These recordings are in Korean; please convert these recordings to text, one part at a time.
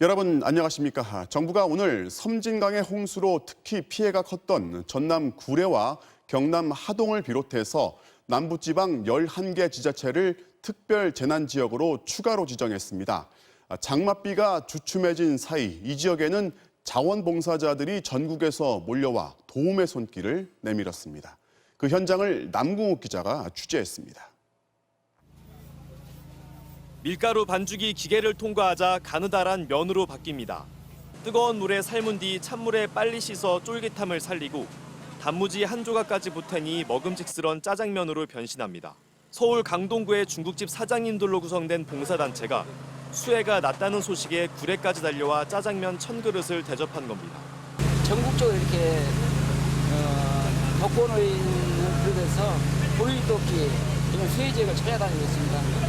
여러분 안녕하십니까? 정부가 오늘 섬진강의 홍수로 특히 피해가 컸던 전남 구례와 경남 하동을 비롯해서 남부지방 11개 지자체를 특별 재난지역으로 추가로 지정했습니다. 장맛비가 주춤해진 사이 이 지역에는 자원봉사자들이 전국에서 몰려와 도움의 손길을 내밀었습니다. 그 현장을 남궁욱 기자가 취재했습니다. 밀가루 반죽이 기계를 통과하자 가느다란 면으로 바뀝니다. 뜨거운 물에 삶은 뒤 찬물에 빨리 씻어 쫄깃함을 살리고 단무지 한 조각까지 보태니 먹음직스런 짜장면으로 변신합니다. 서울 강동구의 중국집 사장님들로 구성된 봉사단체가 수해가 났다는 소식에 구례까지 달려와 짜장면 1000그릇을 대접한 겁니다. 전국적으로 이렇게 덕권을 비롯해서 볼일도 없이 이런 수해 지역을 찾아다니고 있습니다.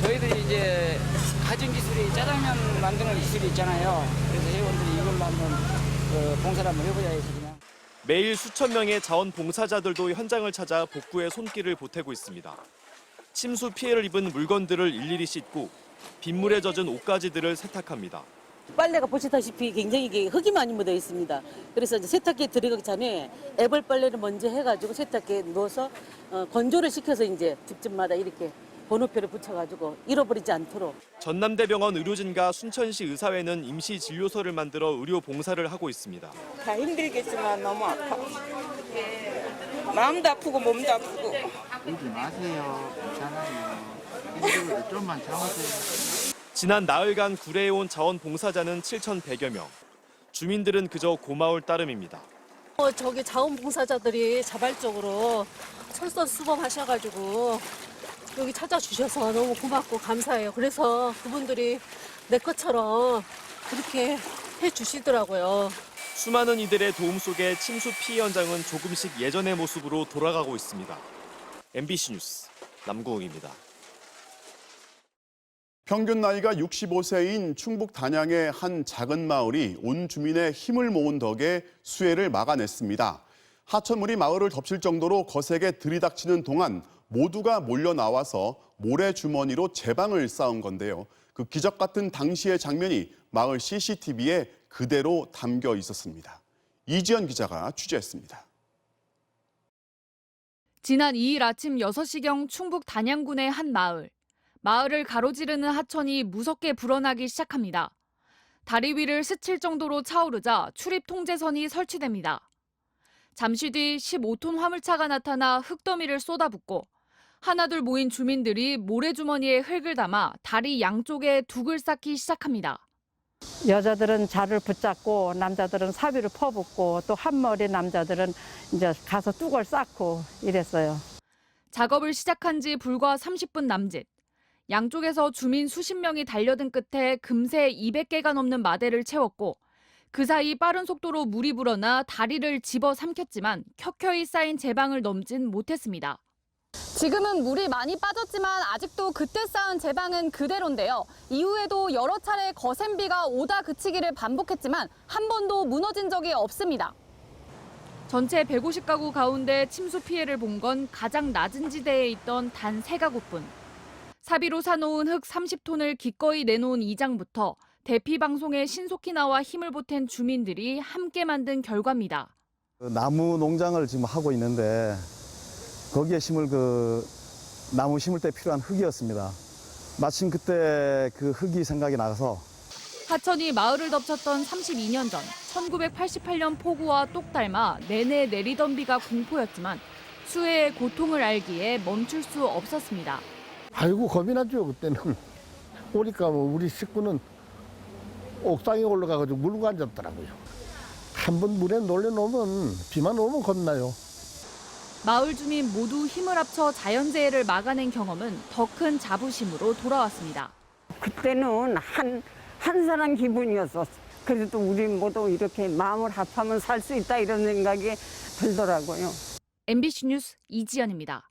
저희들이 이제 가진 기술이 짜장면 만드는 기술이 있잖아요. 그래서 회원들이 이걸로 한번 봉사를 한번 해보자 해서 그냥. 매일 수천 명의 자원봉사자들도 현장을 찾아 복구에 손길을 보태고 있습니다. 침수 피해를 입은 물건들을 일일이 씻고 빗물에 젖은 옷가지들을 세탁합니다. 빨래가 보시다시피 굉장히 흙이 많이 묻어 있습니다. 그래서 이제 세탁기에 들어가기 전에 애벌 빨래를 먼저 해가지고 세탁기에 넣어서 건조를 시켜서 이제 집집마다 이렇게 번호표를 붙여가지고 잃어버리지 않도록. 전남대병원 의료진과 순천시 의사회는 임시 진료소를 만들어 의료 봉사를 하고 있습니다. 다 힘들겠지만 너무 아파. 마음도 아프고 몸도 아프고. 울지 마세요. 괜찮아요. 힘들어도 좀만 참으세요. 지난 나흘간 구례에 온 자원봉사자는 7,100여 명. 주민들은 그저 고마울 따름입니다. 저기 자원봉사자들이 자발적으로 솔선수범하셔가지고 여기 찾아주셔서 너무 고맙고 감사해요. 그래서 그분들이 내 것처럼 그렇게 해주시더라고요. 수많은 이들의 도움 속에 침수 피해 현장은 조금씩 예전의 모습으로 돌아가고 있습니다. MBC 뉴스 남궁욱입니다. 평균 나이가 65세인 충북 단양의 한 작은 마을이 온 주민의 힘을 모은 덕에 수해를 막아냈습니다. 하천물이 마을을 덮칠 정도로 거세게 들이닥치는 동안 모두가 몰려 나와서 모래주머니로 제방을 쌓은 건데요. 그 기적 같은 당시의 장면이 마을 CCTV에 그대로 담겨 있었습니다. 이지연 기자가 취재했습니다. 지난 2일 아침 6시경 충북 단양군의 한 마을. 마을을 가로지르는 하천이 무섭게 불어나기 시작합니다. 다리 위를 스칠 정도로 차오르자 출입 통제선이 설치됩니다. 잠시 뒤 15톤 화물차가 나타나 흙더미를 쏟아붓고 하나둘 모인 주민들이 모래주머니에 흙을 담아 다리 양쪽에 둑을 쌓기 시작합니다. 여자들은 자를 붙잡고 남자들은 사비를 퍼붓고 또 한머리 남자들은 이제 가서 뚝을 쌓고 이랬어요. 작업을 시작한 지 불과 30분 남짓. 양쪽에서 주민 수십 명이 달려든 끝에 금세 200개가 넘는 마대를 채웠고 그 사이 빠른 속도로 물이 불어나 다리를 집어삼켰지만 켜켜이 쌓인 제방을 넘진 못했습니다. 지금은 물이 많이 빠졌지만 아직도 그때 쌓은 제방은 그대로인데요. 이후에도 여러 차례 거센 비가 오다 그치기를 반복했지만 한 번도 무너진 적이 없습니다. 전체 150가구 가운데 침수 피해를 본 건 가장 낮은 지대에 있던 단 3가구뿐. 사비로 사놓은 흙 30톤을 기꺼이 내놓은 이장부터 대피 방송에 신속히 나와 힘을 보탠 주민들이 함께 만든 결과입니다. 나무 농장을 지금 하고 있는데 거기에 심을 나무 심을 때 필요한 흙이었습니다. 마침 그때 그 흙이 생각이 나서 하천이 마을을 덮쳤던 32년 전 1988년 폭우와 똑 닮아 내내 내리던 비가 공포였지만 수해의 고통을 알기에 멈출 수 없었습니다. 아이고 겁이 나죠 그때는. 오니까 우리 식구는 옥상에 올라가가지고 물고 앉았더라고요. 한번 물에 놀려놓으면 비만 오면 겁나요. 마을 주민 모두 힘을 합쳐 자연재해를 막아낸 경험은 더 큰 자부심으로 돌아왔습니다. 그때는 한 사람 기분이었어. 그래도 우리 모두 이렇게 마음을 합하면 살 수 있다 이런 생각이 들더라고요. MBC 뉴스 이지연입니다.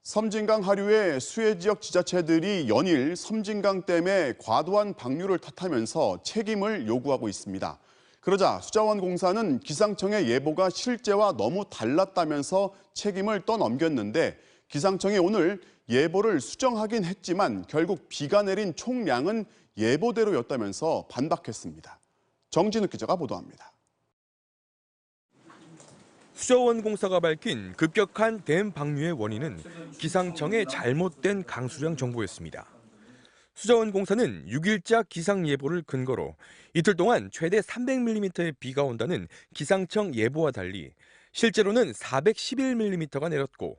섬진강 하류의 수해 지역 지자체들이 연일 섬진강댐의 과도한 방류를 탓하면서 책임을 요구하고 있습니다. 그러자 수자원공사는 기상청의 예보가 실제와 너무 달랐다면서 책임을 떠넘겼는데 기상청이 오늘 예보를 수정하긴 했지만 결국 비가 내린 총량은 예보대로였다면서 반박했습니다. 정진욱 기자가 보도합니다. 수자원공사가 밝힌 급격한 댐 방류의 원인은 기상청의 잘못된 강수량 정보였습니다. 수자원공사는 6일자 기상 예보를 근거로 이틀 동안 최대 300mm의 비가 온다는 기상청 예보와 달리 실제로는 411mm가 내렸고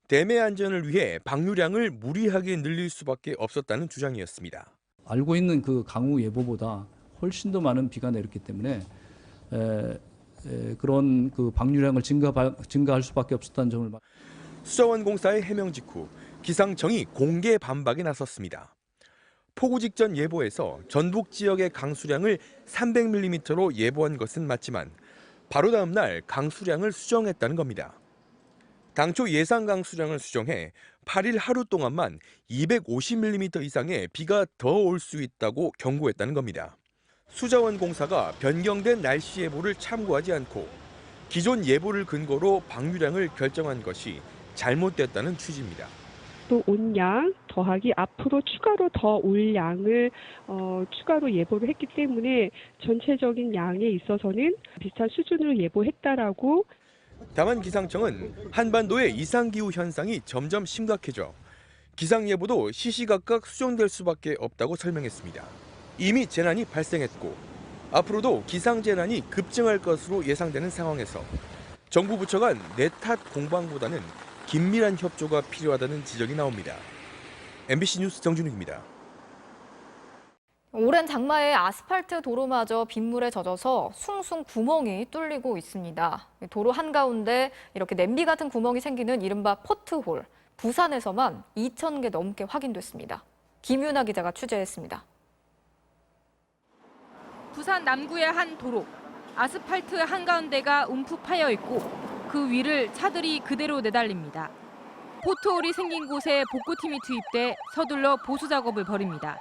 댐의 안전을 위해 방류량을 무리하게 늘릴 수밖에 없었다는 주장이었습니다. 알고 있는 그 강우 예보보다 훨씬 더 많은 비가 내렸기 때문에 그런 그 방류량을 증가할 수밖에 없었다는 점을. 수자원공사의 해명 직후 기상청이 공개 반박에 나섰습니다. 폭우 직전 예보에서 전북 지역의 강수량을 300mm로 예보한 것은 맞지만 바로 다음 날 강수량을 수정했다는 겁니다. 당초 예상 강수량을 수정해 8일 하루 동안만 250mm 이상의 비가 더 올 수 있다고 경고했다는 겁니다. 수자원공사가 변경된 날씨 예보를 참고하지 않고 기존 예보를 근거로 방류량을 결정한 것이 잘못됐다는 취지입니다. 또 온 양 더하기 앞으로 추가로 더 올 양을 추가로 예보를 했기 때문에 전체적인 양에 있어서는 비슷한 수준으로 예보했다라고. 다만 기상청은 한반도의 이상기후 현상이 점점 심각해져 기상 예보도 시시각각 수정될 수밖에 없다고 설명했습니다. 이미 재난이 발생했고 앞으로도 기상 재난이 급증할 것으로 예상되는 상황에서 정부 부처 간 내 탓 공방보다는 긴밀한 협조가 필요하다는 지적이 나옵니다. MBC 뉴스 정준욱입니다. 오랜 장마에 아스팔트 도로마저 빗물에 젖어서 숭숭 구멍이 뚫리고 있습니다. 도로 한가운데 이렇게 냄비 같은 구멍이 생기는 이른바 포트홀. 부산에서만 2,000개 넘게 확인됐습니다. 김윤아 기자가 취재했습니다. 부산 남구의 한 도로. 아스팔트 한가운데가 움푹 파여 있고 그 위를 차들이 그대로 내달립니다. 포트홀이 생긴 곳에 복구팀이 투입돼 서둘러 보수 작업을 벌입니다.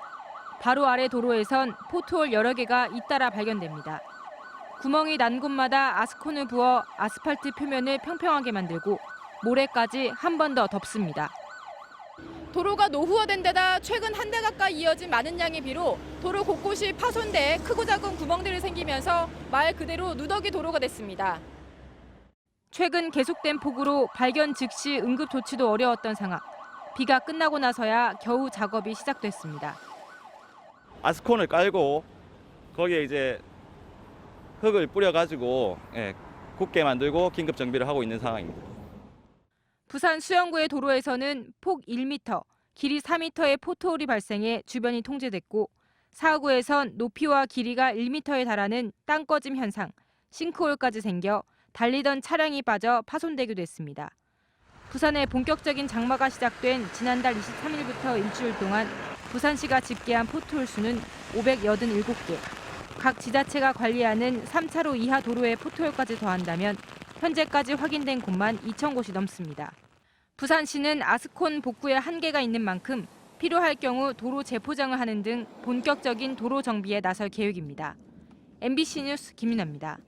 바로 아래 도로에선 포트홀 여러 개가 잇따라 발견됩니다. 구멍이 난 곳마다 아스콘을 부어 아스팔트 표면을 평평하게 만들고 모래까지 한 번 더 덮습니다. 도로가 노후화된 데다 최근 한 대 가까이 이어진 많은 양의 비로 도로 곳곳이 파손돼 크고 작은 구멍들이 생기면서 말 그대로 누더기 도로가 됐습니다. 최근 계속된 폭우로 발견 즉시 응급 조치도 어려웠던 상황. 비가 끝나고 나서야 겨우 작업이 시작됐습니다. 아스콘을 깔고 거기에 이제 흙을 뿌려가지고 굳게 만들고 긴급 정비를 하고 있는 상황입니다. 부산 수영구의 도로에서는 폭 1m, 길이 4m의 포트홀이 발생해 주변이 통제됐고 사구에선 높이와 길이가 1m에 달하는 땅 꺼짐 현상, 싱크홀까지 생겨 달리던 차량이 빠져 파손되기도 했습니다. 부산의 본격적인 장마가 시작된 지난달 23일부터 일주일 동안 부산시가 집계한 포트홀 수는 587개. 각 지자체가 관리하는 3차로 이하 도로의 포트홀까지 더한다면 현재까지 확인된 곳만 2,000곳이 넘습니다. 부산시는 아스콘 복구에 한계가 있는 만큼 필요할 경우 도로 재포장을 하는 등 본격적인 도로 정비에 나설 계획입니다. MBC 뉴스 김윤아입니다.